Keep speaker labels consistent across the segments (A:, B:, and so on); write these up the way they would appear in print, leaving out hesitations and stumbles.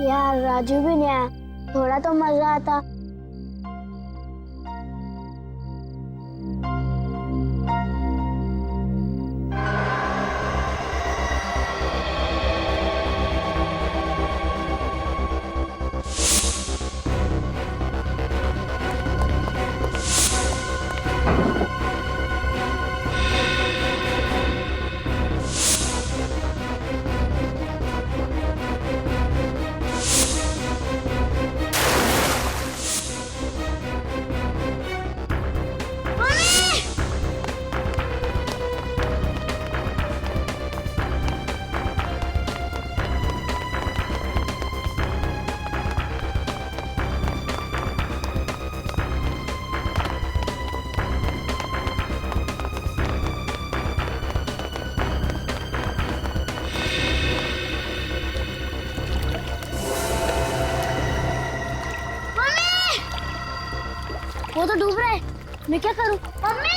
A: यार राजू भी नहीं आया, थोड़ा तो मजा आता। वो तो डूब रहा है, मैं क्या करूं? मम्मी!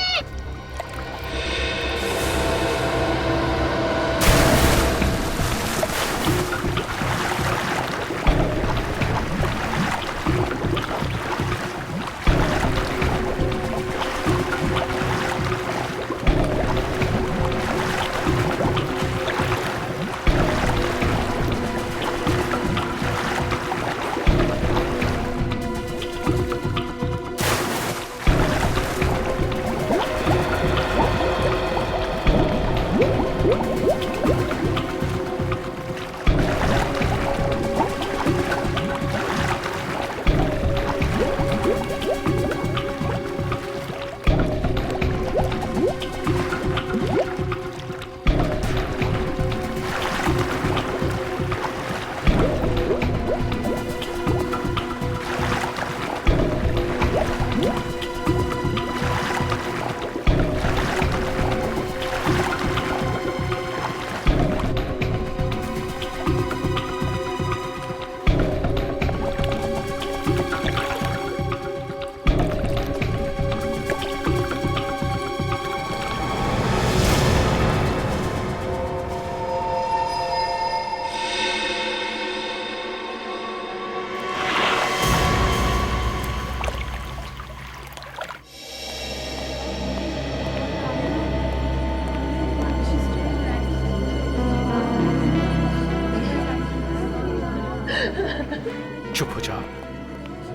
B: चुप हो जाओ।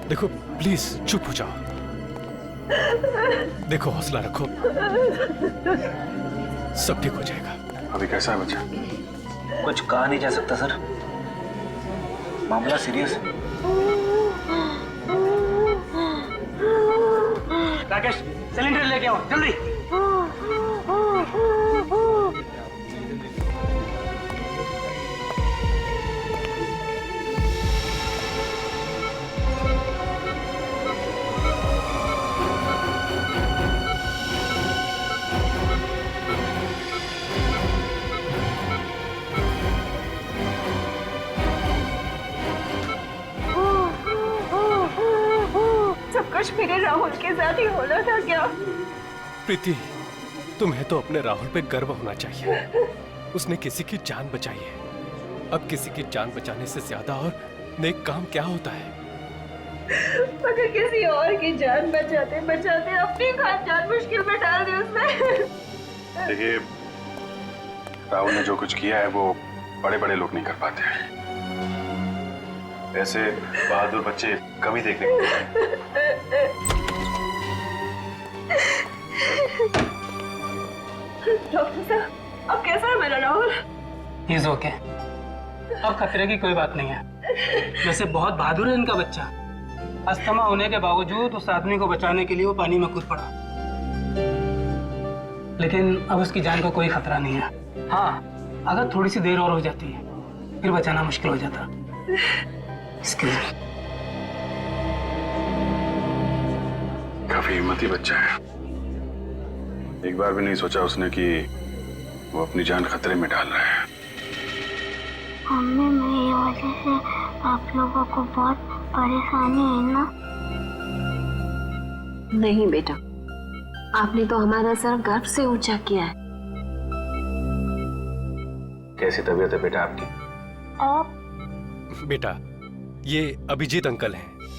B: देखो प्लीज चुप हो जाओ। देखो हौसला रखो, सब ठीक हो जाएगा।
C: अभी कैसा है बच्चा?
D: कुछ कहा नहीं जा सकता सर, मामला सीरियस है।
E: राकेश सिलेंडर लेके आओ जल्दी।
F: कुछ मेरे राहुल के साथ ही होना था क्या?
B: प्रीति, तुम्हें तो अपने राहुल पे गर्व होना चाहिए। उसने किसी की जान बचाई है। अब किसी की जान बचाने से ज्यादा और नेक काम क्या होता है?
F: मगर किसी और की जान बचाते बचाते अपनी खास जान मुश्किल में डाल दी उसने।
C: देखिए, राहुल ने जो कुछ किया है वो बड़े बड़े लोग नहीं कर पाते। ऐसे बहादुर बच्चे कम ही देखने को मिलते हैं।
F: डॉक्टर साहब, अब कैसा है मेरा राहुल?
E: ही इज ओके, अब खतरे की कोई बात नहीं है। वैसे बहुत बहादुर है इनका बच्चा। अस्थमा होने के बावजूद उस आदमी को बचाने के लिए वो पानी में कूद पड़ा, लेकिन अब उसकी जान को कोई खतरा नहीं है। हाँ, अगर थोड़ी सी देर और हो जाती है फिर बचाना मुश्किल हो जाता। इसके लिए
C: काफी हिम्मती बच्चा है। एक बार भी नहीं सोचा उसने कि वो अपनी जान खतरे में डाल रहा है।
A: मम्मी, मेरी वजह से आप लोगों को बहुत परेशानी है ना?
F: नहीं बेटा, आपने तो हमारा सर गर्व से ऊंचा किया है।
D: कैसी तबीयत है बेटा आपकी?
A: आप
B: बेटा, ये अभिजीत अंकल हैं,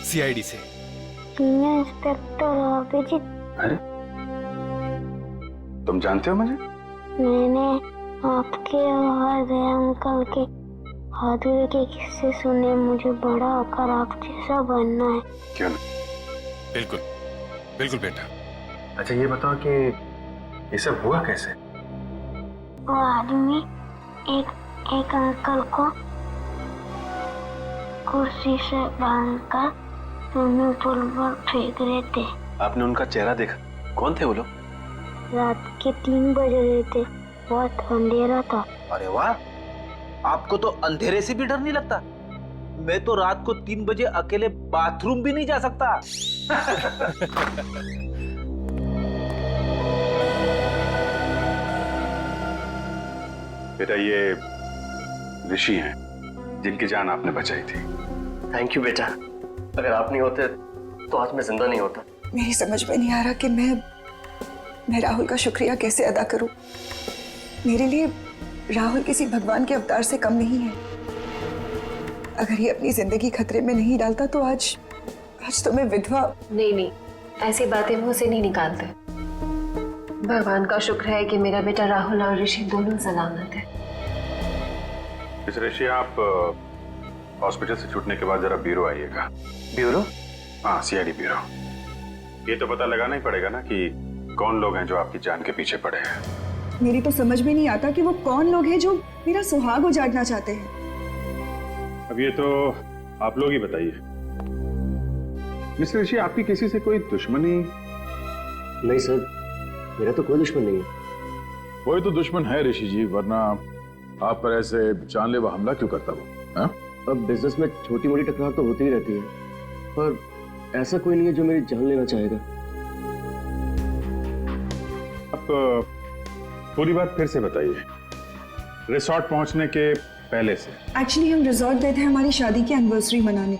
B: सीआईडी से।
A: सीनियर इंस्पेक्टर अभिजीत,
C: अरे तुम जानते हो मुझे?
A: मैंने आपके और दया अंकल के बहादुरी के किस्से सुने। मुझे बड़ा होकर आप जैसा बनना है।
C: क्यों नहीं?
B: बिल्कुल बिल्कुल बेटा।
C: अच्छा ये बताओ कि ये सब हुआ कैसे?
A: वो आदमी एक अंकल को कुर्सी से बांधकर स्विमिंग पूल पर फेंक रहे थे।
C: आपने उनका चेहरा देखा? कौन थे वो लोग?
A: रात के 3 बज रहे थे, बहुत अंधेरा था।
D: अरे वाह, आपको तो अंधेरे से भी डर नहीं लगता? मैं तो रात को 3 बजे अकेले बाथरूम भी नहीं जा सकता।
C: बेटा ये ऋषि हैं जिनकी जान आपने बचाई थी।
G: थैंक यू बेटा, अगर आप नहीं होते तो आज मैं जिंदा नहीं होता।
H: मेरी समझ में नहीं आ रहा कि मैं राहुल का शुक्रिया कैसे अदा करूं। मेरे लिए राहुल किसी भगवान के अवतार से कम नहीं है। अगर ये अपनी जिंदगी खतरे में नहीं डालता तो आज तो मैं विधवा।
F: नहीं, ऐसी बातें मुंह से नहीं निकालते। भगवान का शुक्र है कि मेरा बेटा राहुल और ऋषि दोनों सलामत है।
C: इस ऋषि आप हॉस्पिटल से छूटने के बाद जरा ब्यूरो आइएगा।
G: ब्यूरो?
C: हाँ, सीआईडी ब्यूरो। ये तो पता लगाना ही पड़ेगा ना कि कौन लोग हैं जो आपकी जान के पीछे पड़े हैं।
H: मेरी तो समझ में नहीं आता कि वो कौन लोग हैं जो मेरा सुहाग उजाड़ना चाहते हैं।
C: अब ये तो आप लोग ही बताइए। मिस्टर ऋषि, आपकी किसी से कोई दुश्मनी?
G: नहीं सर, मेरा तो कोई दुश्मन नहीं है।
I: कोई तो दुश्मन है ऋषि जी, वरना आप पर ऐसे जानलेवा हमला क्यों करता वो? हाँ?
G: अब बिजनेस में छोटी मोटी टकरार तो होती ही रहती है, पर ऐसा कोई नहीं है जो मेरी जान लेना चाहेगा।
C: आप पूरी बात फिर से बताइए, रिसोर्ट पहुंचने के पहले से।
H: एक्चुअली हम रिजॉर्ट गए थे हमारी शादी की एनिवर्सरी मनाने,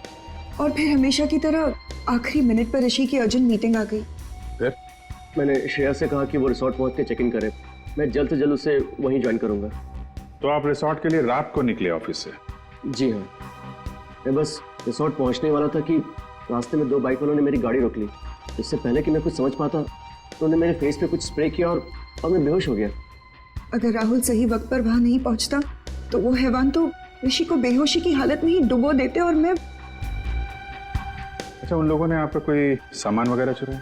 H: और फिर हमेशा की तरह आखिरी मिनट पर ऋषि की अर्जेंट मीटिंग आ गई।
I: फिर
G: मैंने श्रेया से कहा कि वो रिसोर्ट पहुंच के चेक इन करे। मैं जल्द से जल्द उसे वहीं ज्वाइन करूंगा।
C: तो आप रिसोर्ट के लिए रात को निकले ऑफिस से?
G: जी हाँ, मैं बस रिसोर्ट पहुंचने वाला था कि रास्ते में 2 बाइक वालों ने मेरी गाड़ी रोक ली। इससे पहले कि मैं कुछ समझ पाता तो उन्होंने मेरे फेस पे कुछ स्प्रे किया और मैं बेहोश हो गया।
H: अगर राहुल सही वक्त पर वहां नहीं पहुंचता तो वो हैवान तो ऋषि को बेहोशी की हालत में ही डुबो देते और मैं।
C: अच्छा, उन लोगों ने आपका कोई सामान वगैरह चुराया?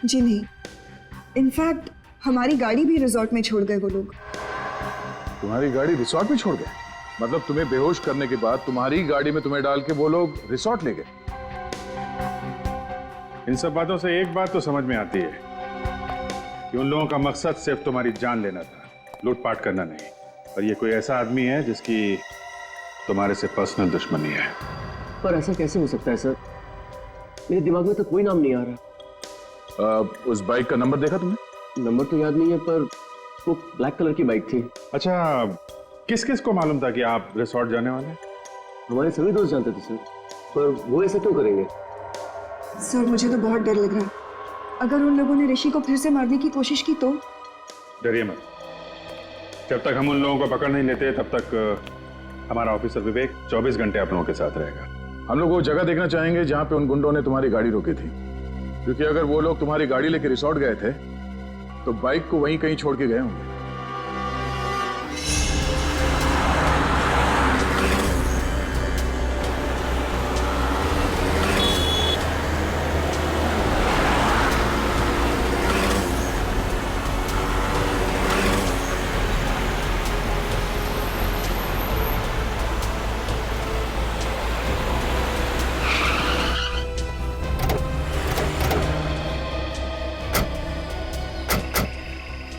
H: जी नहीं, इनफैक्ट हमारी गाड़ी भी रिजॉर्ट में छोड़ गए वो लोग।
I: तुम्हारी गाड़ी रिसोर्ट में छोड़ गए? मतलब तुम्हें बेहोश करने के बाद तुम्हारी गाड़ी में तुम्हें डाल के वो लोग रिसोर्ट ले गए?
C: इन सब बातों से एक बात तो समझ में आती है कि उन लोगों का मकसद सिर्फ तुम्हारी जान लेना था, लूटपाट करना नहीं। और ये कोई ऐसा आदमी है जिसकी तुम्हारे से पर्सनल दुश्मनी है।
G: पर ऐसा कैसे हो सकता है सर? मेरे दिमाग में तो कोई नाम नहीं आ रहा।
I: उस बाइक का नंबर देखा तुमने?
G: नंबर तो याद नहीं है, पर वो ब्लैक कलर की बाइक थी।
C: अच्छा, किस किस को मालूम था कि आप रिसोर्ट जाने वाले हैं?
G: हमारे सभी दोस्त जानते थे सर, पर वो ऐसा क्यों करेंगे?
H: सर मुझे तो बहुत डर लग रहा है। अगर उन लोगों ने ऋषि को फिर से मारने की कोशिश की तो?
C: डरिए मत। जब तक हम उन लोगों को पकड़ नहीं लेते तब तक हमारा ऑफिसर विवेक 24 घंटे आप लोगों के साथ रहेगा।
I: हम लोग वो जगह देखना चाहेंगे जहाँ पे उन गुंडों ने तुम्हारी गाड़ी रोकी थी, क्योंकि अगर वो लोग तुम्हारी गाड़ी लेके रिसोर्ट गए थे तो बाइक को वहीं कहीं छोड़ के गए होंगे।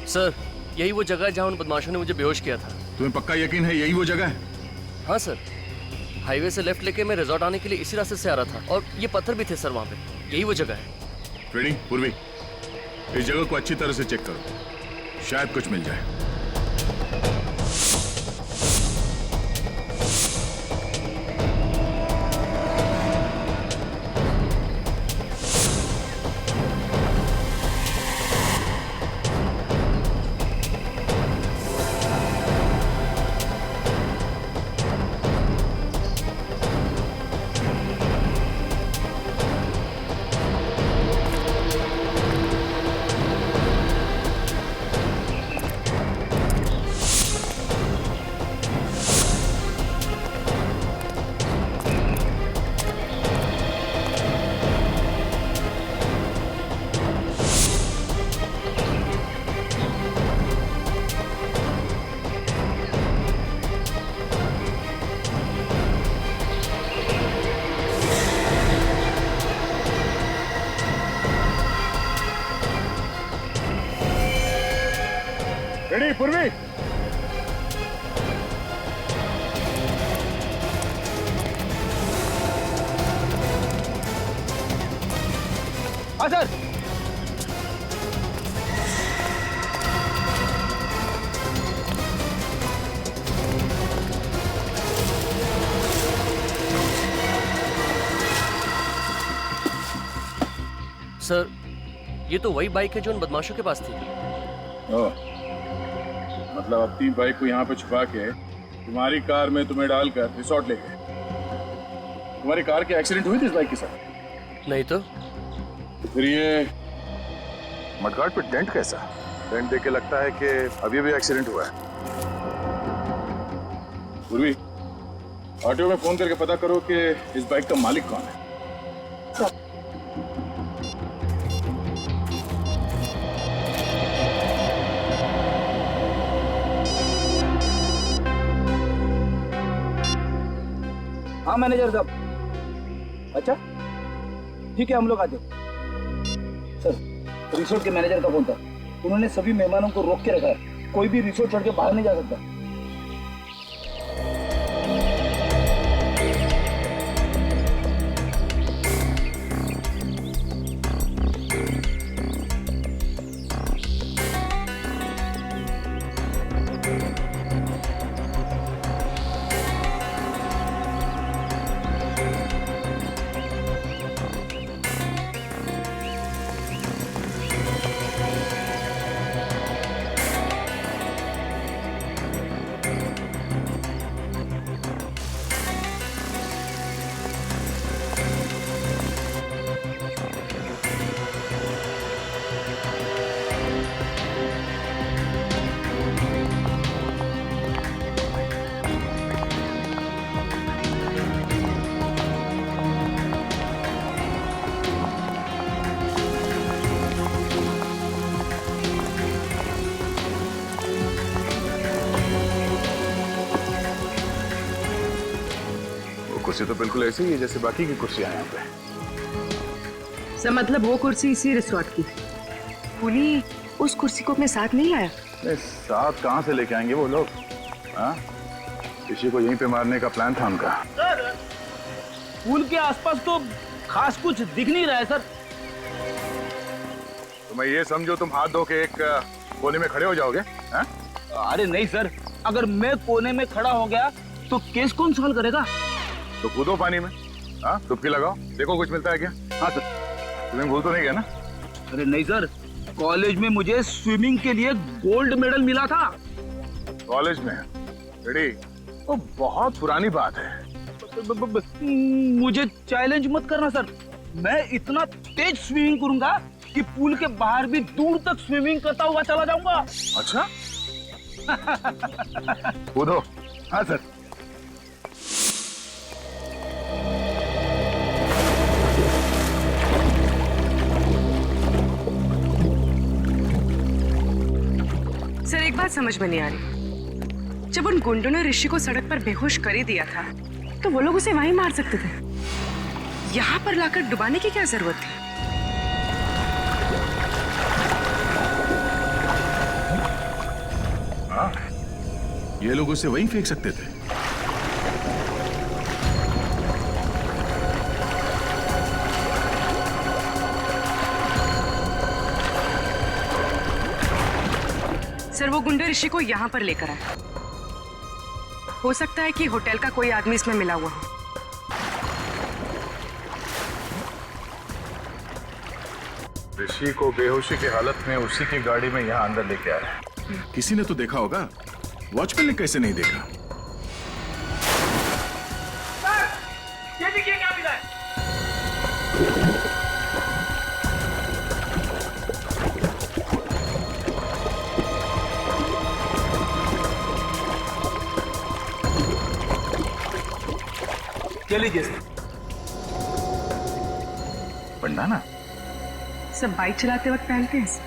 G: सर, यही वो जगह है जहाँ उन बदमाशों ने मुझे बेहोश किया था।
I: तुम्हें पक्का यकीन है यही वो जगह है?
G: हाँ सर, हाईवे से लेफ्ट लेके मैं रिजॉर्ट आने के लिए इसी रास्ते से आ रहा था, और ये पत्थर भी थे सर वहाँ पे। यही वो जगह है।
I: ट्रेनिंग पूर्वी, इस जगह को अच्छी तरह से चेक करो, शायद कुछ मिल जाए। पूर्वी।
D: हाँ सर।
G: सर, ये तो वही बाइक है जो उन बदमाशों के पास थी।
I: ओह, मतलब अपनी बाइक को यहाँ पे छुपा के तुम्हारी कार में तुम्हें डालकर रिसोर्ट ले गए। तुम्हारी कार की एक्सीडेंट हुई थी इस बाइक के साथ?
G: नहीं तो
I: फिर ये मडगार्ड पे डेंट कैसा? डेंट देख के लगता है कि अभी भी एक्सीडेंट हुआ है। पूर्वी, ऑटो में फोन करके पता करो कि इस बाइक का मालिक कौन है।
D: हाँ मैनेजर साहब। अच्छा ठीक है, हम लोग आते। सर, रिसोर्ट के मैनेजर का फोन था। उन्होंने सभी मेहमानों को रोक के रखा है, कोई भी रिसोर्ट छोड़ के बाहर नहीं जा सकता।
I: कुर्सी तो बिल्कुल ऐसी ही है जैसे बाकी की कुर्सियां हैं यहाँ पे।
J: सर मतलब वो कुर्सी इसी रिसोर्ट की। पुली उस कुर्सी को अपने साथ नहीं लाया?
I: नहीं, साथ कहाँ से लेके आएंगे वो लोग? हाँ, किसी को यहीं पे मारने का प्लान था उनका।
D: सर, पुल के आसपास तो खास कुछ दिख नहीं रहा है सर।
I: तो मैं ये समझो तुम हाथ धो के एक कोने में खड़े हो जाओगे? हाँ?
D: अरे नहीं सर, अगर मैं कोने में खड़ा हो गया तो केस कौन सॉल्व करेगा?
I: तो कूदो पानी में, हाँ, डुबकी लगाओ, देखो कुछ मिलता है क्या।
D: हाँ सर।
I: स्विमिंग पूल तो नहीं गया ना?
D: अरे नहीं सर, कॉलेज में मुझे स्विमिंग के लिए गोल्ड मेडल मिला था।
I: कॉलेज में? बेटी, वो बहुत पुरानी बात है।
D: मुझे चैलेंज मत करना सर, मैं इतना तेज स्विमिंग करूंगा कि पूल के बाहर भी दूर तक स्विमिंग करता हुआ चला जाऊंगा।
I: अच्छा? कूदो। हाँ सर।
J: सर एक बात समझ में नहीं आ रही, जब उन गुंडों ने ऋषि को सड़क पर बेहोश कर ही दिया था तो वो लोग उसे वहीं मार सकते थे। यहाँ पर लाकर डुबाने की क्या जरूरत थी?
I: हाँ, ये लोग उसे वहीं फेंक सकते थे।
J: सर वो गुंडे ऋषि को यहाँ पर लेकर आए। हो सकता है कि होटल का कोई आदमी इसमें मिला हुआ हो।
I: ऋषि को बेहोशी की हालत में उसी की गाड़ी में यहाँ अंदर लेके आ रहे हैं। किसी ने तो देखा होगा, वॉचमैन ने कैसे नहीं देखा?
D: ये देखिए क्या मिला है। लीजिए सर।
I: पंडाना
J: सब बाइक चलाते वक्त पहनते हैं सर।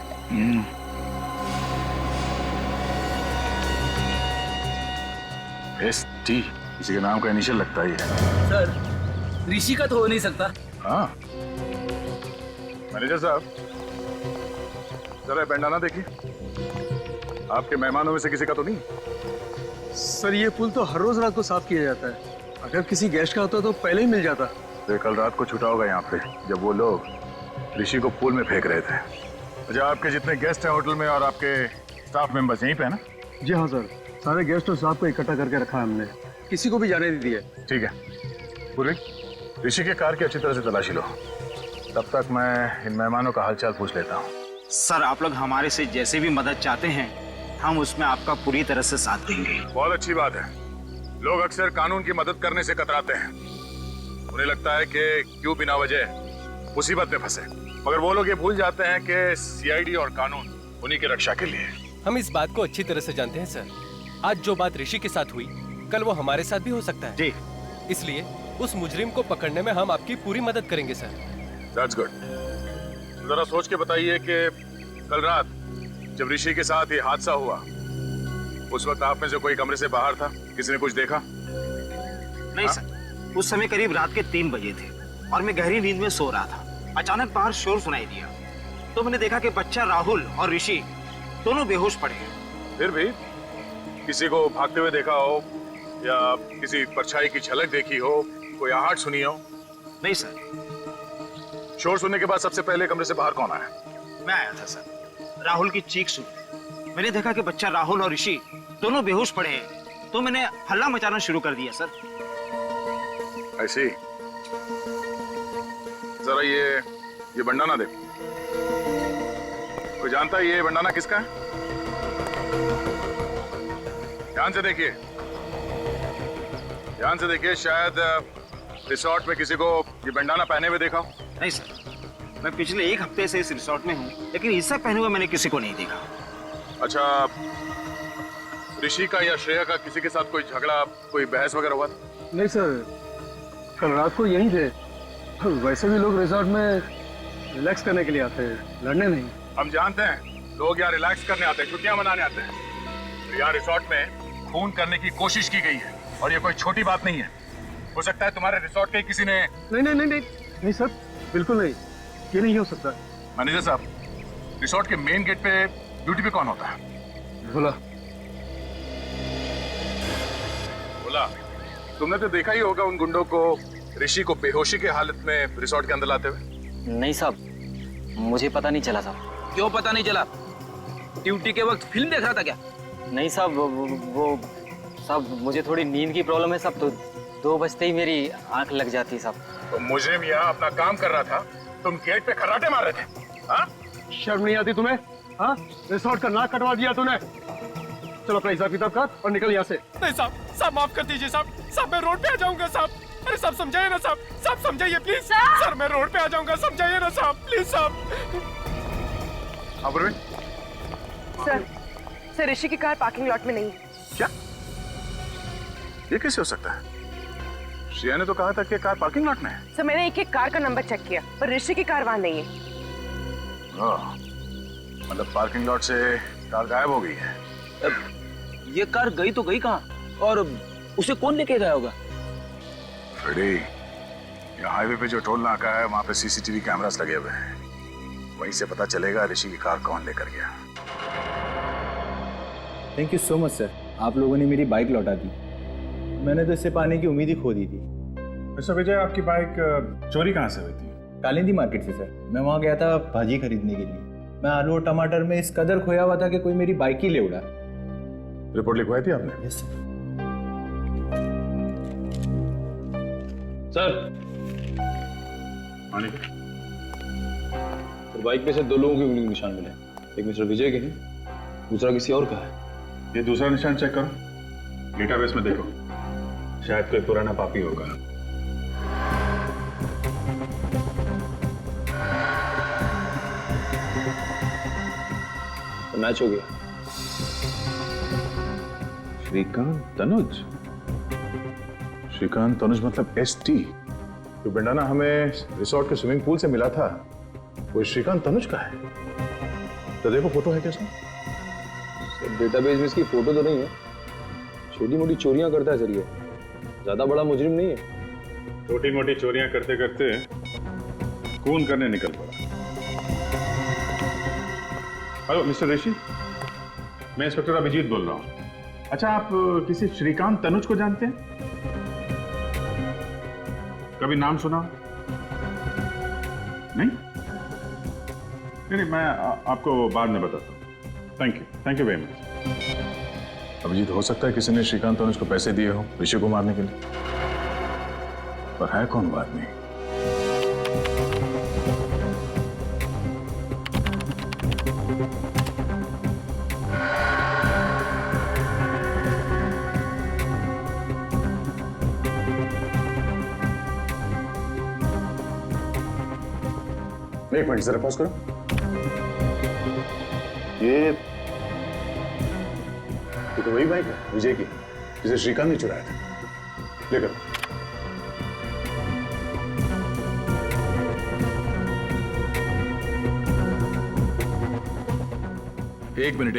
I: एसटी किसी के नाम का इनिशियल लगता ही है।
D: सर ऋषि का तो हो नहीं सकता।
I: हाँ, मैनेजर साहब जरा बैंडाना देखिए। आपके मेहमानों में से किसी का तो नहीं?
G: सर ये पुल तो हर रोज रात को साफ किया जाता है। अगर किसी गेस्ट का होता तो पहले ही मिल जाता।
I: तो कल रात को छूटा होगा यहाँ पे जब वो लोग ऋषि को पूल में फेंक रहे थे। अच्छा, आपके जितने गेस्ट हैं होटल में और आपके स्टाफ मेंबर्स यहीं पे है ना?
G: जी हाँ सर, सारे गेस्ट और स्टाफ को इकट्ठा करके रखा है हमने, किसी को भी जाने नहीं दिया।
I: ठीक है पूर्वी, ऋषि के कार की अच्छी तरह से तलाशी लो। तब तक मैं इन मेहमानों का हालचाल पूछ लेता हूँ।
K: सर आप लोग हमारे से जैसे भी मदद चाहते हैं हम उसमें आपका पूरी तरह से साथ देंगे।
I: बहुत अच्छी बात है। लोग अक्सर कानून की मदद करने से कतराते हैं। उन्हें लगता है कि क्यों बिना वजह मुसीबत में फंसे, मगर वो लोग ये भूल जाते हैं कि सीआईडी और कानून उन्हीं की रक्षा के लिए।
B: हम इस बात को अच्छी तरह से जानते हैं सर। आज जो बात ऋषि के साथ हुई कल वो हमारे साथ भी हो सकता है
K: जी।
B: इसलिए उस मुजरिम को पकड़ने में हम आपकी पूरी मदद करेंगे सर।
I: That's good. जरा सोच के बताइए कि कल रात जब ऋषि के साथ ये हादसा हुआ उस वक्त आप में से कोई कमरे से बाहर था? किसी ने कुछ देखा?
K: नहीं सर, उस समय करीब रात के 3 बजे थे और मैं गहरी नींद में सो रहा था। अचानक बाहर शोर सुनाई दिया तो मैंने देखा कि बच्चा राहुल और ऋषि दोनों बेहोश पड़े हैं।
I: फिर भी किसी को भागते हुए देखा हो या किसी परछाई की झलक देखी हो, कोई आहट सुनी हो?
K: नहीं सर।
I: शोर सुनने के बाद सबसे पहले कमरे से बाहर कौन आया?
K: मैं आया था सर। राहुल की चीख सुनी, मैंने देखा कि बच्चा राहुल और ऋषि दोनों बेहोश पड़े हैं तो मैंने हल्ला मचाना शुरू कर दिया सर।
I: ऐसी जरा ये बंडाना देखो। कोई जानता है ये बंडाना किसका है? ध्यान से देखिए, ध्यान से देखिए। शायद रिसोर्ट में किसी को ये बंडाना पहने हुए देखा हो।
K: नहीं सर, मैं पिछले 1 हफ्ते से इस रिसोर्ट में हूँ लेकिन इससे पहने हुए मैंने किसी को नहीं देखा।
I: अच्छा, ऋषि का या श्रेया का किसी के साथ कोई झगड़ा, कोई बहस वगैरह हुआ था?
G: नहीं सर, कल रात को यहीं थे। वैसे भी लोग रिसोर्ट में रिलैक्स करने के लिए आते हैं, लड़ने नहीं।
I: हम जानते हैं लोग यहाँ रिलैक्स करने आते हैं, छुट्टियां मनाने आते हैं। यहाँ रिसोर्ट में खून करने की कोशिश की गई है और ये कोई छोटी बात नहीं है। हो सकता है तुम्हारे रिसोर्ट के किसी ने।
G: नहीं सर, बिल्कुल नहीं, ये नहीं हो सकता।
I: मैनेजर साहब, रिसोर्ट के मेन गेट पे ड्यूटी पे कौन होता है?
G: बोला
I: तुमने तो देखा ही होगा उन गुंडों को ऋषि को बेहोशी के हालत में रिसोर्ट के अंदर लाते हुए।
L: नहीं साहब, मुझे पता नहीं चला साहब।
D: क्यों पता नहीं चला? ड्यूटी के वक्त फिल्म देख रहा था क्या?
L: नहीं साहब, वो साहब मुझे थोड़ी नींद की प्रॉब्लम है साहब, तो 2 बजते ही मेरी आंख लग जाती है साहब।
I: तो मुजरिम यहाँ अपना काम कर रहा था, तुम गेट पे खर्राटे मार रहे थे। हाँ?
G: शर्म नहीं आती तुम्हें? हाँ, रिसोर्ट का नाक कटवा दिया तूने। चलो अपना हिसाब किताब कर और निकल यहाँ से।
B: नहीं साहब माफ कर दीजिए साहब मैं रोड पे आ जाऊंगा साहब। अरे साहब समझाइए ना साहब समझाइए प्लीज। सर मैं रोड पे आ जाऊंगा, समझाइए ना साहब प्लीज साहब।
J: सर ऋषि की कार पार्किंग लॉट में नहीं है।
I: क्या? ये कैसे हो सकता है? श्रेया ने तो कहा था कि कार पार्किंग लॉट में है।
J: सर मैंने एक कार का नंबर चेक किया पर ऋषि की कार वहाँ नहीं है।
I: मतलब पार्किंग लॉट से कार गायब हो गई है।
D: ये कार गई तो गई कहाँ और उसे कौन लेके गया होगा?
I: फ्रेडी, यहाँ हाईवे पे जो टोल नाका है वहाँ पे सीसीटीवी कैमरास लगे हुए हैं। वहीं से पता चलेगा ऋषि की कार कौन लेकर गया।
M: Thank you so much sir, आप लोगों ने मेरी बाइक लौटा दी। मैंने तो इससे पाने की उम्मीद ही खो दी थी।
C: मिस्टर विजय, आपकी बाइक चोरी कहाँ से हुई थी?
M: कालिंदी मार्केट से सर। मैं वहाँ गया था भाजी खरीदने के लिए। मैं आलू और टमाटर में इस कदर खोया हुआ था कि कोई मेरी बाइक ही ले उड़ा।
C: रिपोर्ट लिखवाई थी आपने?
M: Yes sir.
N: सर बाइक पे से 2 लोगों के उंगली के निशान मिले। एक मिस्टर विजय के हैं, दूसरा किसी और का है।
C: ये दूसरा निशान चेक करो, डेटाबेस में देखो, शायद कोई पुराना पापी होगा।
N: तो मैच हो गया।
C: श्रीकांत तनुज मतलब ST। जो बंडाना हमें रिसोर्ट के स्विमिंग पूल से मिला था वो श्रीकांत तनुज का है। तो देखो फोटो है क्या इसमें?
N: डेटाबेस में इसकी फोटो तो नहीं है। छोटी मोटी चोरियां करता है सर, ये ज्यादा बड़ा मुजरिम नहीं है।
C: छोटी मोटी चोरियां करते करते खून करने निकल पड़ा। हेलो मिस्टर ऋषि, मैं इंस्पेक्टर अभिजीत बोल रहा हूँ। अच्छा, आप किसी श्रीकांत तनुज को जानते हैं? कभी नाम सुना? नहीं, मैं आपको बाद में बताता हूँ। Thank you very much.
I: Abhijeet, हो सकता है किसी ने श्रीकांत तनुज को पैसे दिए हो ऋषि को मारने के लिए, पर है कौन वो आदमी? एक मिनट जरा पॉज करो। ये तो वही बाइक है विजय की जिसे श्रीकांत ने चुराया था। लेकर एक मिनट।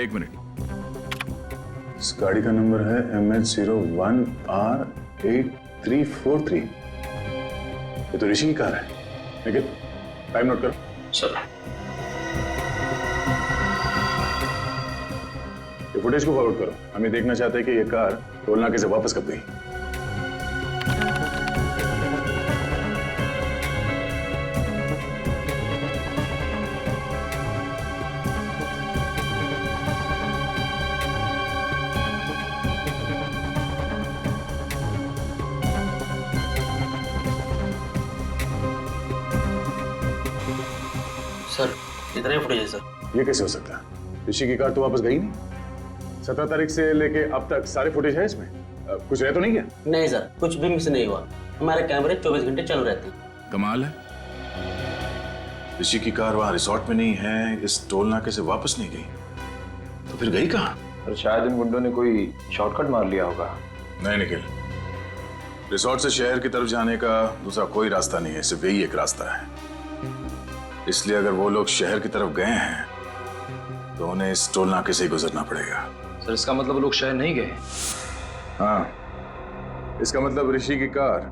I: इस गाड़ी का नंबर है MH01R8343। ये तो ऋषि की कार है। लेकिन टाइम नोट करो। सर, ये फुटेज को फॉरवर्ड करो। हम ये देखना चाहते हैं कि ये कार टोल नाके से वापस कब गई।
O: सर, इतना ही फुटेज है सर।
I: ये कैसे हो सकता है? ऋषि की कार तो वापस गई नहीं। 17 तारीख से लेके अब तक सारे फुटेज है इसमें। कुछ रह तो नहीं गया?
O: नहीं सर, कुछ भी मिस नहीं हुआ। हमारे कैमरे 24 घंटे चालू रहते हैं।
I: कमाल है, ऋषि की कार वहां रिसोर्ट में नहीं है, इस टोल नाके से वापस नहीं गई, तो फिर गई कहाँ?
N: और शायद इन गुंडों ने कोई शॉर्टकट मार लिया होगा।
I: नहीं निखिल, रिसोर्ट से शहर की तरफ जाने का दूसरा कोई रास्ता नहीं है, सिर्फ यही एक रास्ता है। इसलिए अगर वो लोग शहर की तरफ गए हैं तो उन्हें इस टोल नाके से ही गुजरना पड़ेगा।
N: सर, इसका मतलब वो लोग शहर नहीं गए?
I: हाँ, इसका मतलब ऋषि की कार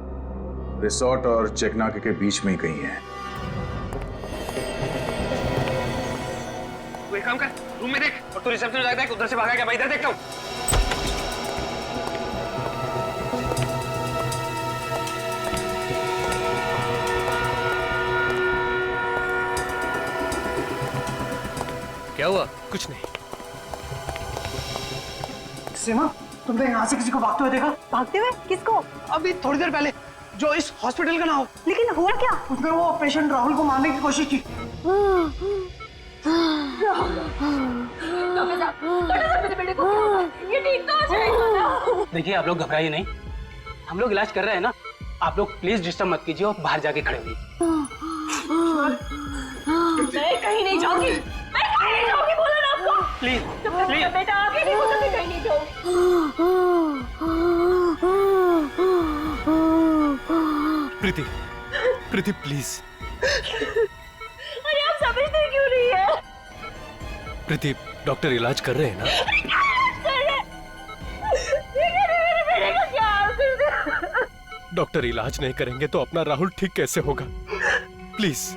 I: रिसोर्ट और चेक नाके के बीच में ही कहीं है।
P: तू एक काम कर, रूम में देख और तू रिसेप्शन जाके देख उधर से भागा क्या। मैं इधर देखता हूँ।
B: क्या हुआ? कुछ नहीं।
P: सीमा, तुमने यहाँ से किसी को भागते हुए देखा?
Q: भागते हुए? किसको?
P: अभी थोड़ी देर पहले, जो इस हॉस्पिटल का ना हो।
Q: लेकिन हुआ क्या?
P: उसने वो पेशेंट राहुल को मारने की कोशिश की।
E: देखिए, आप लोग घबराइए नहीं, हम लोग इलाज कर रहे हैं ना। आप लोग प्लीज डिस्टर्ब मत कीजिए और बाहर जाके खड़े होइए।
Q: मैं कहीं नहीं जाऊंगी, मैं कहीं नहीं जाऊंगी, बोला ना आपको।
E: प्लीज
Q: प्लीज बेटा, आगे नहीं बोला, मैं कहीं नहीं जाऊंगी।
B: प्रीति प्लीज।
Q: अरे आप समझते क्यों नहीं है?
B: प्रीति, डॉक्टर इलाज कर रहे हैं ना? डॉक्टर इलाज नहीं करेंगे तो अपना राहुल ठीक कैसे होगा? प्लीज।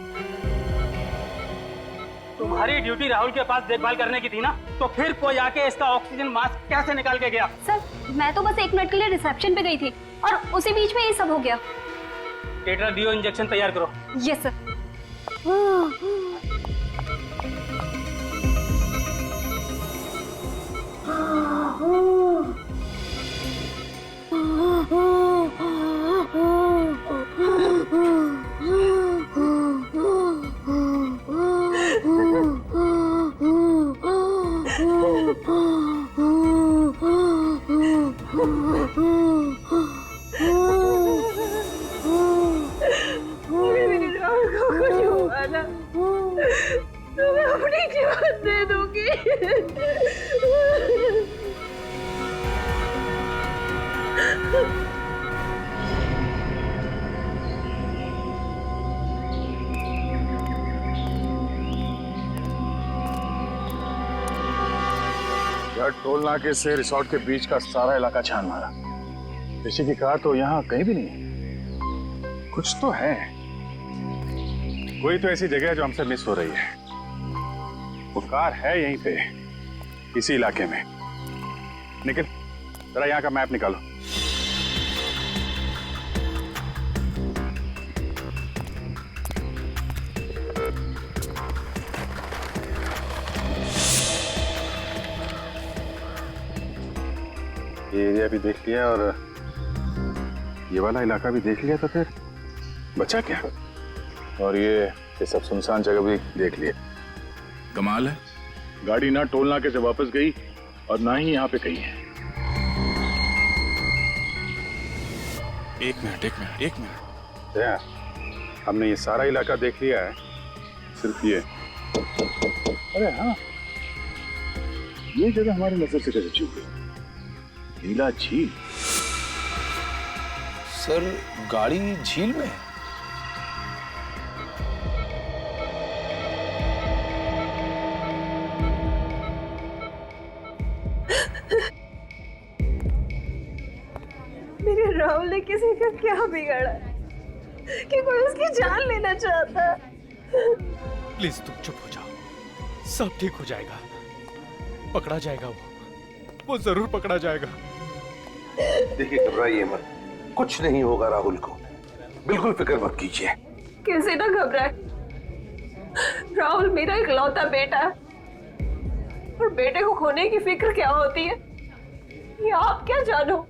E: तुम्हारी ड्यूटी राहुल के पास देखभाल करने की थी ना, तो फिर कोई आके इसका ऑक्सीजन मास्क कैसे निकाल के गया?
R: सर, मैं तो बस 1 मिनट के लिए रिसेप्शन पे गई थी और उसी बीच में ये सब हो गया।
E: टेट्राडियो इंजेक्शन तैयार करो।
R: Yes sir.
Q: मैं अपनी जीवन दे दूंगी।
I: यार, टोल नाके से रिसोर्ट के बीच का सारा इलाका छान मारा। ऋषि की कार तो यहाँ कहीं भी नहीं है। कुछ तो है, कोई तो ऐसी जगह है जो हमसे मिस हो रही है। वो कार है यहीं पे,
C: इसी इलाके में। निखिल, जरा यहाँ का मैप निकालो। ये एरिया भी देख लिया और ये वाला इलाका भी देख लिया, तो फिर बचा क्या? और ये सब सुनसान जगह भी देख लिया। कमाल है, गाड़ी ना टोल नाके से वापस गई और ना ही यहाँ पे कहीं है। एक मिनट। जया, हमने ये सारा इलाका देख लिया है, सिर्फ ये। अरे हाँ, ये जगह हमारी नजर से कैसे चूक गई? नीला झील।
N: सर, गाड़ी झील में है?
Q: मेरे राहुल ने किसी का क्या बिगाड़ा कि कोई उसकी जान लेना चाहता?
B: प्लीज तुम चुप हो जाओ, सब ठीक हो जाएगा। पकड़ा जाएगा, वो जरूर पकड़ा जाएगा।
S: देखिए, घबराइए मत, कुछ नहीं होगा राहुल को, बिल्कुल फिक्र मत कीजिए।
Q: कैसे ना घबराए, राहुल मेरा इकलौता बेटा है और बेटे को खोने की फिक्र क्या होती है ये आप क्या जानो।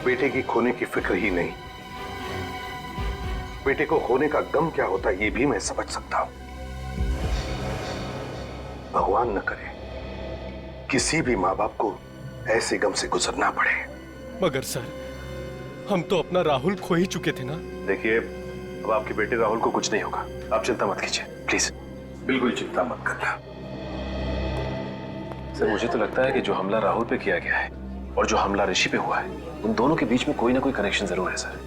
S: बेटे की खोने की फिक्र ही नहीं, बेटे को खोने का गम क्या होता है ये भी मैं समझ सकता हूं। भगवान न करे किसी भी माँ बाप को ऐसे गम से गुजरना पड़े।
B: मगर सर, हम तो अपना राहुल खो ही चुके थे ना।
S: देखिए, अब आपके बेटे राहुल को कुछ नहीं होगा, आप चिंता मत कीजिए प्लीज, बिल्कुल चिंता मत करना।
N: सर, मुझे तो लगता है कि जो हमला राहुल पे किया गया है और जो हमला ऋषि पे हुआ है, उन दोनों के बीच में कोई ना कोई कनेक्शन जरूर है सर।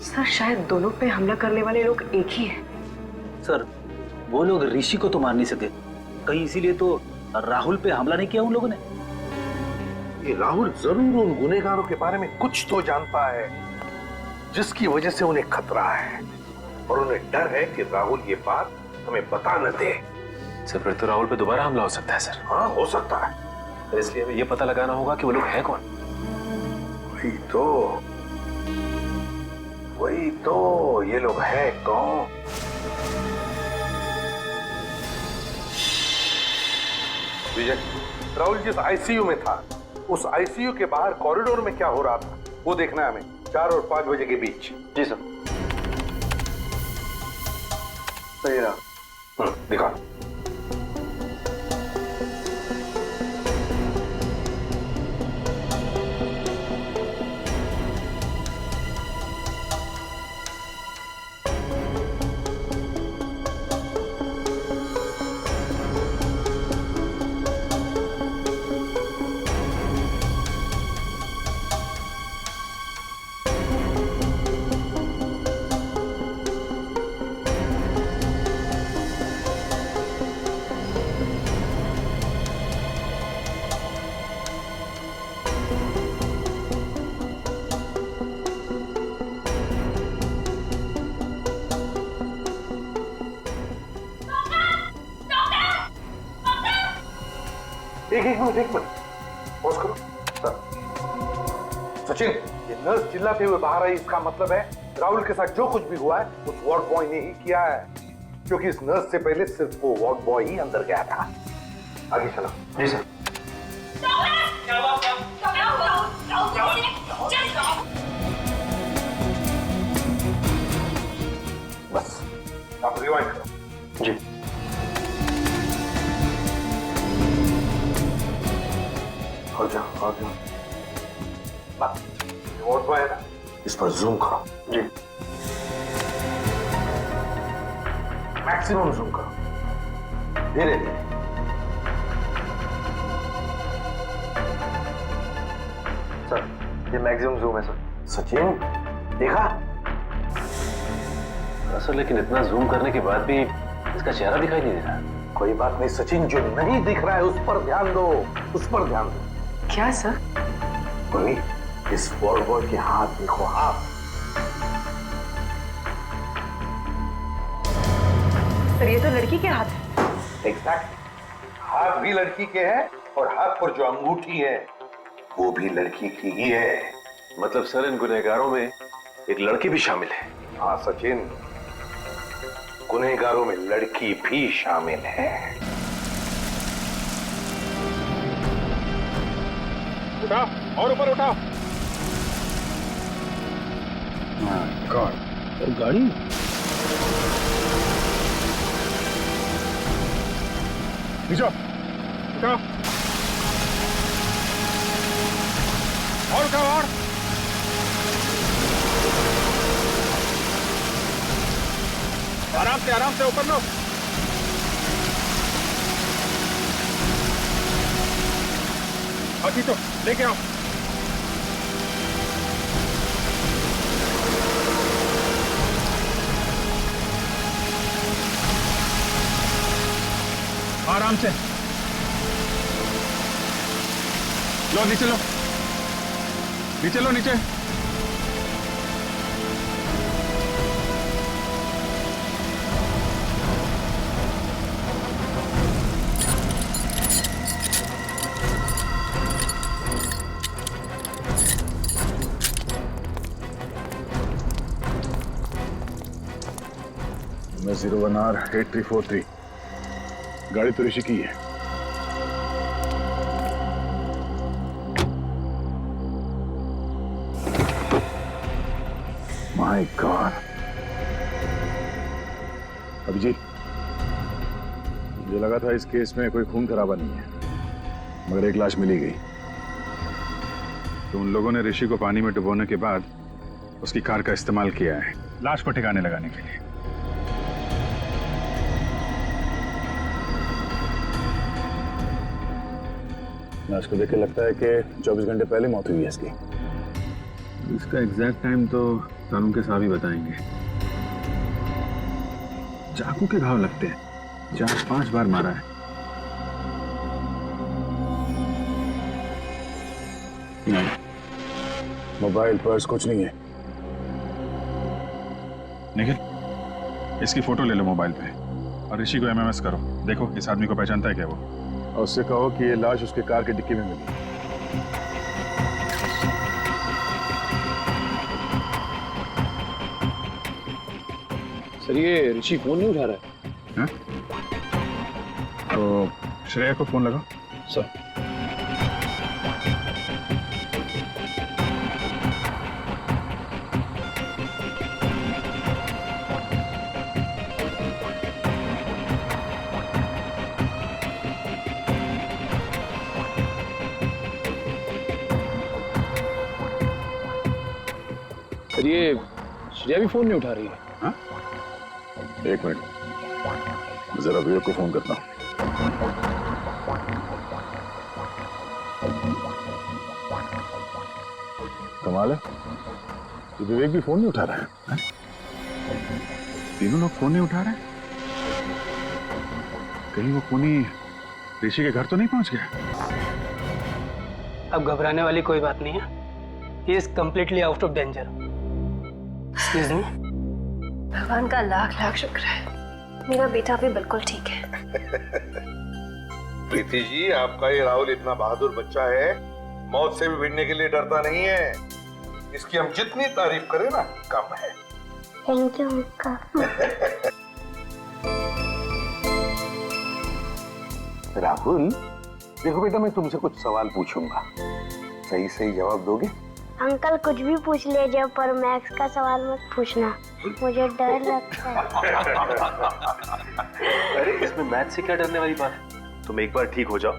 J: सर, शायद दोनों पे हमला करने वाले लोग एक ही हैं।
D: सर, वो लोग ऋषि को तो मार नहीं सके, कहीं इसीलिए तो राहुल पे हमला नहीं किया उन लोगों ने।
S: ये राहुल जरूर उन गुनहगारों के बारे में कुछ तो जानता है जिसकी वजह से उन्हें खतरा है, और उन्हें डर है कि राहुल ये बात हमें बता न दे।
N: सर, फिर तो राहुल पे दोबारा हमला हो सकता है सर।
S: हाँ, हो सकता है,
N: इसलिए हमें ये पता लगाना होगा कि वो लोग हैं कौन।
S: वही तो ये लोग हैं कौन? विजय, राहुल जिस आईसीयू में था, उस आईसीयू के बाहर कॉरिडोर में क्या हो रहा था वो देखना है हमें, 4 और 5 बजे के बीच।
N: जी सर।
S: सही रहा, दिखा। एक मिनट पॉज करो। सचिन, ये नर्स चिल्लाते हुए बाहर आई, इसका मतलब है राहुल के साथ जो कुछ भी हुआ है उस वार्ड बॉय ने ही किया है, क्योंकि इस नर्स से पहले सिर्फ वो वार्ड बॉय ही अंदर गया था। आगे चलो। जी सर। बस आप रिवाइंड करो। जी। आ जाओ। वार्ड बॉय है ना, इस पर जूम करो। जी। मैक्सिमम जूम करो, धीरे धीरे।
N: सर, ये मैक्सिमम जूम है सर।
S: सचिन, देखा?
N: सर, लेकिन इतना जूम करने के बाद भी इसका चेहरा दिखाई नहीं दे रहा।
S: कोई बात नहीं सचिन, जो नहीं दिख रहा है उस पर ध्यान दो, उस पर ध्यान दो।
J: क्या सर?
S: मम्मी, इस वॉल्वो के हाथ देखो आप।
J: सर ये तो लड़की के हाथ है।
S: एग्जैक्ट, हाथ भी लड़की के हैं और हाथ पर जो अंगूठी है वो भी लड़की की ही है।
N: मतलब सर इन गुनहगारों में एक लड़की भी शामिल है?
S: हाँ सचिन, गुनहगारों में लड़की भी शामिल है।
C: उठाओ और ऊपर उठाओ।
D: और गाड़ी
C: नीचे उठाओ और उठाओ और आराम से ऊपर लो। अभी तो लेके आओ। आराम से लो, नीचे लो, नीचे लो, नीचे। मैं 01R8343, गाड़ी तो ऋषि की है। My God. अभिजीत, मुझे लगा था इस केस में कोई खून खराबा नहीं है, मगर एक लाश मिली गई। तो उन लोगों ने ऋषि को पानी में डुबोने के बाद उसकी कार का इस्तेमाल किया है लाश को ठिकाने लगाने के लिए। लाश को देख के लगता है कि 24 घंटे पहले मौत हुई है इसकी। इसका एग्जैक्ट टाइम तो कानून के साहब ही बताएंगे। चाकू के घाव लगते हैं, 4-5 बार मारा है। नहीं, मोबाइल पर्स कुछ नहीं है। निखिल, इसकी फोटो ले लो मोबाइल पे और ऋषि को एमएमएस करो। देखो इस आदमी को पहचानता है क्या वो, और उससे कहो कि ये लाश उसके कार की डिक्की में मिली।
N: सर ये ऋषि फोन नहीं उठा रहा है।
C: तो श्रेया को फोन लगाओ।
N: सर सर ये श्रेया भी फोन नहीं उठा रही है।
C: हाँ? एक मिनट, जरा विवेक को फोन करता हूँ। कमाल है, ये विवेक भी फोन नहीं उठा रहा है। तीनों लोग फोन नहीं उठा रहे। कहीं वो खूनी ऋषि के घर तो नहीं पहुंच गया?
E: अब घबराने वाली कोई बात नहीं है। He is completely out of danger. Excuse me?
F: भगवान का लाख लाख शुक्र है, मेरा बेटा भी बिल्कुल ठीक है।
S: प्रीति जी, आपका ये राहुल इतना बहादुर बच्चा है, मौत से भी भिड़ने के लिए डरता नहीं है। इसकी हम जितनी तारीफ करें ना कम है।
A: Thank you uncle.
S: राहुल, देखो बेटा, मैं तुमसे कुछ सवाल पूछूंगा, सही सही जवाब दोगे?
A: अंकल कुछ भी पूछ लीजिए, पर मैथ्स का सवाल मत पूछना, मुझे डर लगता है।
N: अरे इसमें मैथ से क्या डरने वाली बात है? तुम एक बार ठीक हो जाओ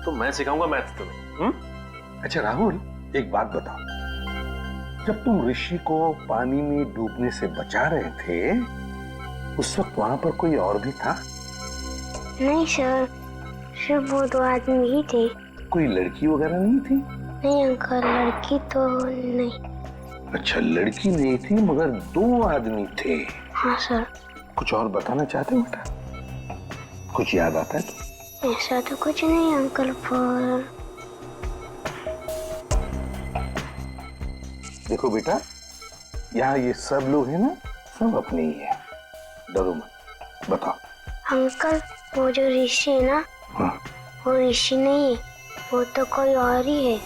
N: तो मैं सिखाऊंगा मैथ्स तुम्हें।
S: अच्छा राहुल, एक बात बताओ, जब तुम ऋषि को पानी में डूबने से बचा रहे थे, उस वक्त वहां पर कोई और भी था?
A: नहीं सर, सिर्फ वो 2 आदमी ही थे।
S: कोई लड़की वगैरह नहीं थी?
A: नहीं अंकल, लड़की तो नहीं।
S: अच्छा, लड़की नहीं थी मगर 2 आदमी थे।
A: हाँ सर।
S: कुछ और बताना चाहते हो बेटा? कुछ याद आता है तो?
A: ऐसा तो कुछ नहीं अंकल, पर
S: देखो बेटा, यहाँ ये सब लोग हैं ना, सब अपने ही है, डरो मत। बताओ।
A: अंकल, वो जो ऋषि है ना,
S: हाँ।
A: वो ऋषि नहीं है, वो तो कोई और ही है।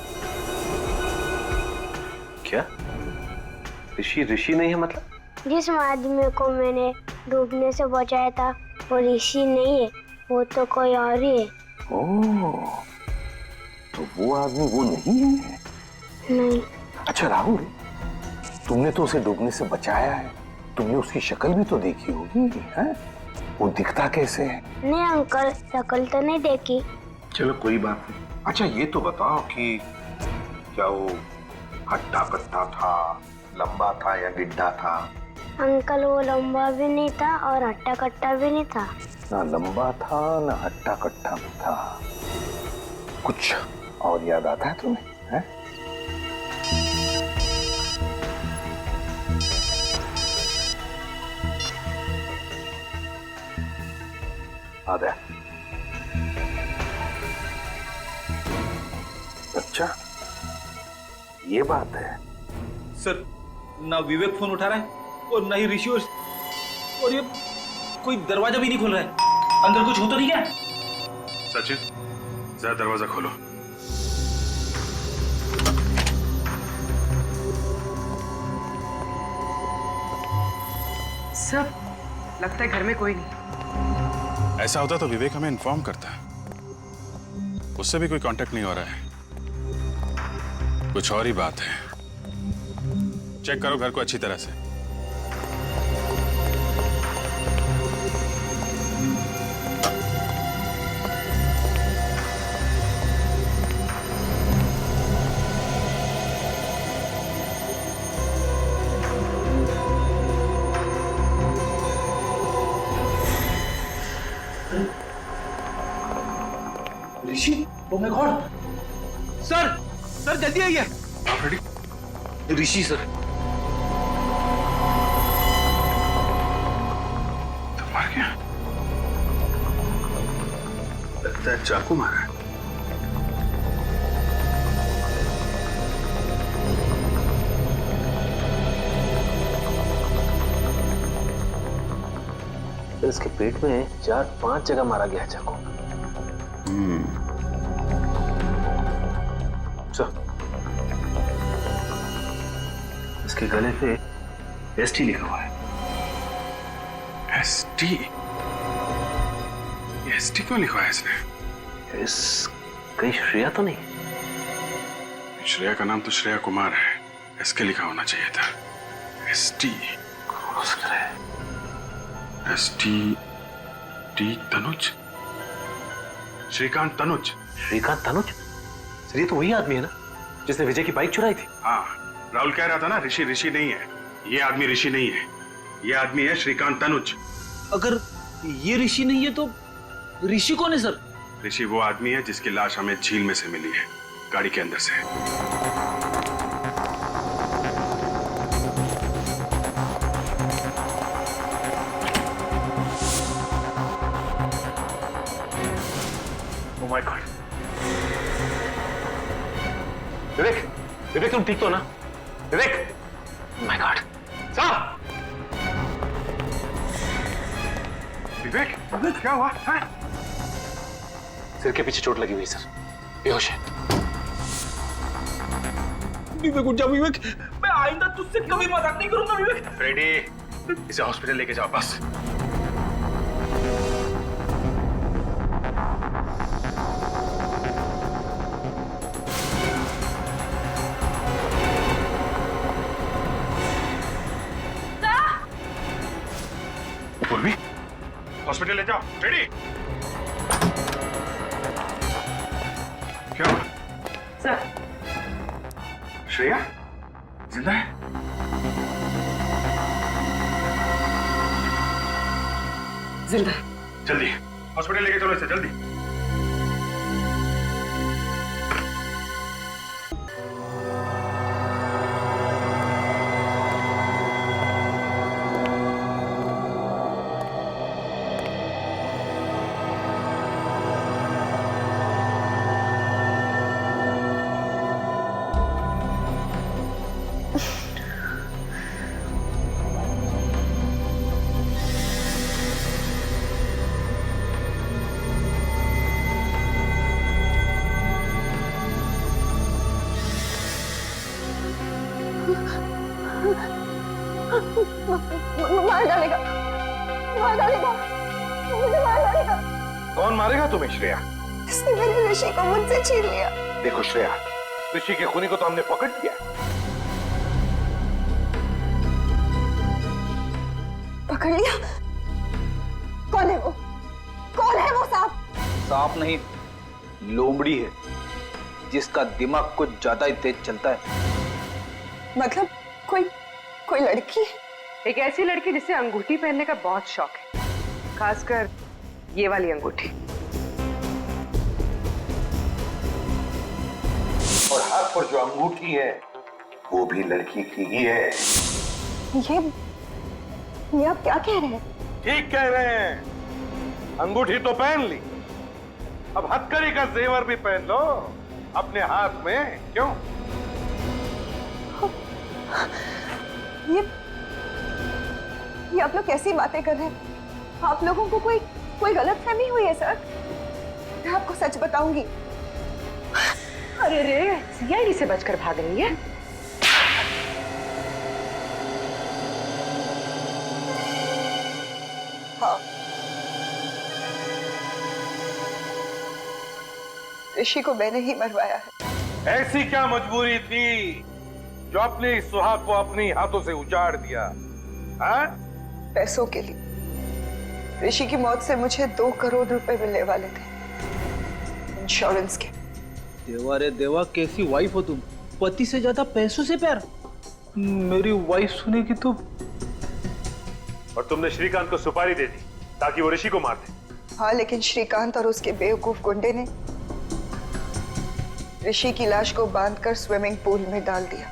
N: क्या? ऋषि ऋषि नहीं है मतलब?
A: जिस आदमी को मैंने डूबने से बचाया था वो ऋषि नहीं है, वो तो कोई और ही है।
S: ओह, तो वो आदमी वो नहीं है?
A: नहीं।
S: अच्छा राहुल, तुमने तो उसे डूबने से बचाया है, तुमने उसकी शक्ल भी तो देखी होगी, हैं? वो दिखता कैसे है?
A: नहीं अंकल, शक्ल तो नहीं देखी।
S: चलो कोई बात नहीं। अच्छा ये तो बताओ कि क्या वो हट्टा कट्टा था, लंबा था या गिड्ढा था?
A: अंकल, वो लंबा भी नहीं था और हट्टा कट्टा भी नहीं था।
S: ना लंबा था ना हट्टा कट्टा भी था। कुछ और याद आता है तुम्हें? हैं? आता है। अच्छा ये बात है।
D: सर, ना विवेक फोन उठा रहा है और ना ही ऋषि, और ये कोई दरवाजा भी नहीं खोल रहा है। अंदर कुछ हो तो नहीं क्या?
C: सचिन, जरा दरवाजा खोलो।
J: सर, लगता है घर में कोई नहीं।
C: ऐसा होता तो विवेक हमें इन्फॉर्म करता। उससे भी कोई कांटेक्ट नहीं हो रहा है। कुछ और ही बात है। चेक करो घर को अच्छी तरह से।
D: Rishi, oh my God! Sir, sir जल्दी आइए। ऋषि सर।
C: तो मर गया। लगता है चाकू मारा है।
N: इसके पेट में 4-5 जगह मारा गया है चाकू। इसके गले पे एसटी लिखा हुआ है।
C: एसटी? एसटी क्यों लिखा है इसने?
N: इस कहीं श्रेया तो नहीं?
C: श्रेया का नाम तो श्रेया कुमार है। इसके लिखा होना चाहिए था एसटी।
N: हो सकता है
C: ST T Tanuj, Shrikant Tanuj.
N: Shrikant Tanuj? Sir ये तो वही आदमी है ना जिसने विजय की बाइक चुराई थी?
C: हाँ, राहुल कह रहा था ना, ऋषि ऋषि नहीं है। ये आदमी ऋषि नहीं है, ये आदमी है श्रीकांत तनुज।
D: अगर ये ऋषि नहीं है तो ऋषि कौन है सर?
C: ऋषि वो आदमी है जिसकी लाश हमें झील में से मिली है, गाड़ी के अंदर से।
N: Oh my God! विवेक, विवेक तुम ठीक तो ना? विवेक! Oh my God! साहब!
C: विवेक, विवेक क्या हुआ? हाँ?
N: सिर के पीछे चोट लगी हुई सर, बेहोश है।
D: विवेक उठ जाओ विवेक, मैं आइंदा तुझसे कभी मजाक नहीं करूंगा विवेक।
C: फ्रेडी, इसे हॉस्पिटल लेके जाओ बस। पूर्वी, हॉस्पिटल ले जाओ। फ्रेडी, क्या हुआ?
J: सर,
C: श्रेया जिंदा है?
J: जिंदा।
C: जल्दी हॉस्पिटल लेके चलो इसे, जल्दी।
H: मार डालेगा, मुझे मार डालेगा।
S: कौन मारेगा तुम्हें श्रेया?
H: इसने मेरे ऋषि को मुझसे छीन लिया।
S: देखो श्रेया, ऋषि के खूनी को तो हमने पकड़ लिया।
H: पकड़ लिया? कौन है वो? कौन है वो सांप?
D: सांप नहीं, लोमड़ी है, जिसका दिमाग कुछ ज्यादा ही तेज चलता है।
H: मतलब कोई लड़की है?
J: एक ऐसी लड़की जिसे अंगूठी पहनने का बहुत शौक है, खासकर ये वाली अंगूठी।
S: और हाथ पर जो अंगूठी है वो भी लड़की की ही है।
H: ये आप क्या कह रहे हैं?
S: ठीक कह रहे हैं। अंगूठी तो पहन ली, अब हथकड़ी का जेवर भी पहन लो अपने हाथ में। क्यों?
H: ये आप लोग कैसी बातें कर रहे हैं? आप लोगों को कोई गलतफहमी हुई है सर? मैं आपको सच बताऊंगी।
J: अरे रे, सीआईडी से बचकर भाग रही है।
H: हाँ, ऋषि को मैंने ही मरवाया है।
S: ऐसी क्या मजबूरी थी जो अपने इस सुहाग को अपनी हाथों से उजाड़ दिया? हाँ?
H: पैसों के लिए। ऋषि की मौत से मुझे 2 करोड़ रुपए मिलने वाले थे, इंश्योरेंस के।
D: देवा रे देवा, कैसी वाइफ हो तुम? पति से ज्यादा पैसों से प्यार। मेरी वाइफ सुनेगी तो।
C: और तुमने श्रीकांत को सुपारी दे दी ताकि वो ऋषि को मार दे।
H: हाँ, लेकिन श्रीकांत और उसके बेवकूफ गुंडे ने ऋषि की लाश को बांधकर स्विमिंग पूल में डाल दिया।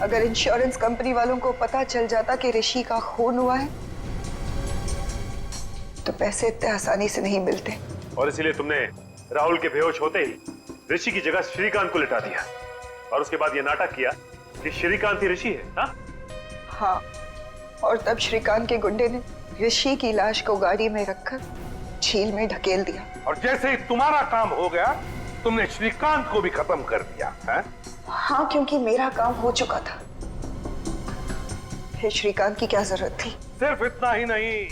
H: अगर इंश्योरेंस कंपनी वालों को पता चल जाता कि ऋषि का खून हुआ है तो पैसे इतने आसानी से नहीं मिलते।
C: और इसीलिए तुमने राहुल के बेहोश होते ही ऋषि की जगह श्रीकांत को लिटा दिया और उसके बाद ये नाटक किया कि श्रीकांत ही ऋषि है।
H: हाँ, और तब श्रीकांत के गुंडे ने ऋषि की लाश को गाड़ी में रखकर झील में ढकेल दिया।
S: और जैसे ही तुम्हारा काम हो गया तुमने श्रीकांत को भी खत्म कर दिया है?
H: हाँ, क्योंकि मेरा काम हो चुका था। फिर श्रीकांत की क्या जरूरत थी?
S: सिर्फ इतना ही नहीं,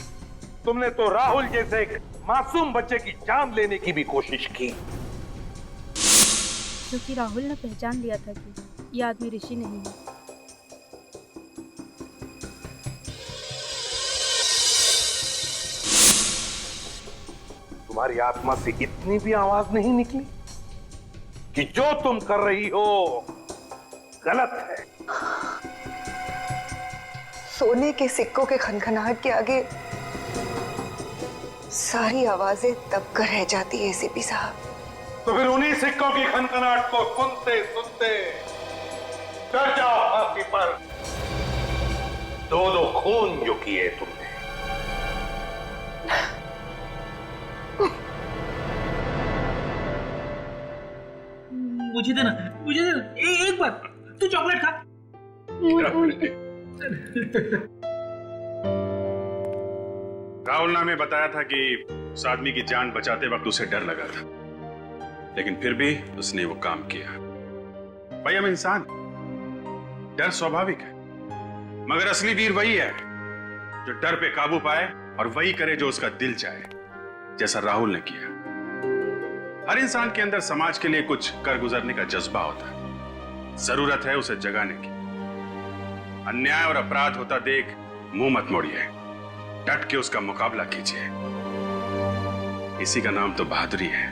S: तुमने तो राहुल जैसे एक मासूम बच्चे की जान लेने की भी कोशिश की।
T: क्योंकि राहुल ने पहचान लिया था कि ये आदमी ऋषि नहीं है।
S: तुम्हारी आत्मा से इतनी भी आवाज नहीं निकली कि जो तुम कर रही हो गलत है?
H: सोने के सिक्कों के खनखनाहट के आगे सारी आवाजें दबकर रह जाती है एसीपी साहब।
S: तो फिर उन्हीं सिक्कों की खनखनाहट को सुनते सुनते चढ़ जाओ फांसी पर। 2 खून जो किए तुमने।
K: मुझे देना, एक बार तू चॉकलेट खा।
C: राहुल ने हमें बताया था कि उस आदमी की जान बचाते वक्त उसे डर लगा था, लेकिन फिर भी उसने वो काम किया। भाई, हम इंसान, डर स्वाभाविक है, मगर असली वीर वही है जो डर पे काबू पाए और वही करे जो उसका दिल चाहे, जैसा राहुल ने किया। हर इंसान के अंदर समाज के लिए कुछ कर गुजरने का जज्बा होता है, जरूरत है उसे जगाने की। अन्याय और अपराध होता देख मुंह मत मोड़िए, डट के उसका मुकाबला कीजिए। इसी का नाम तो बहादुरी है।